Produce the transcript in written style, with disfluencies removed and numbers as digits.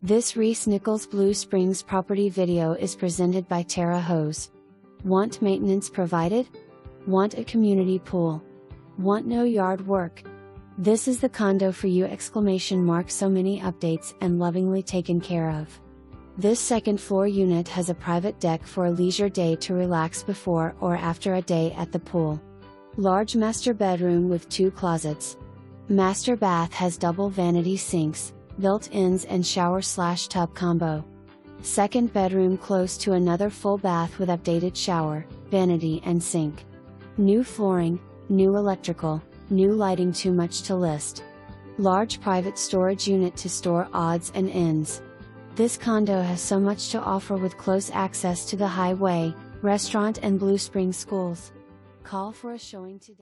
This ReeceNichols Blue Springs property video is presented by Terra Hose. Want maintenance provided? Want a community pool? Want no yard work? This is the condo for you! So many updates and lovingly taken care of. This second floor unit has a private deck for a leisure day to relax before or after a day at the pool. Large master bedroom with 2 closets. Master bath has double vanity sinks, built-ins and shower/tub combo. Second bedroom close to another full bath with updated shower, vanity and sink. New flooring, new electrical, new lighting. Too much to list. Large private storage unit to store odds and ends. This condo has so much to offer with close access to the highway, restaurant and Blue Springs schools. Call for a showing today.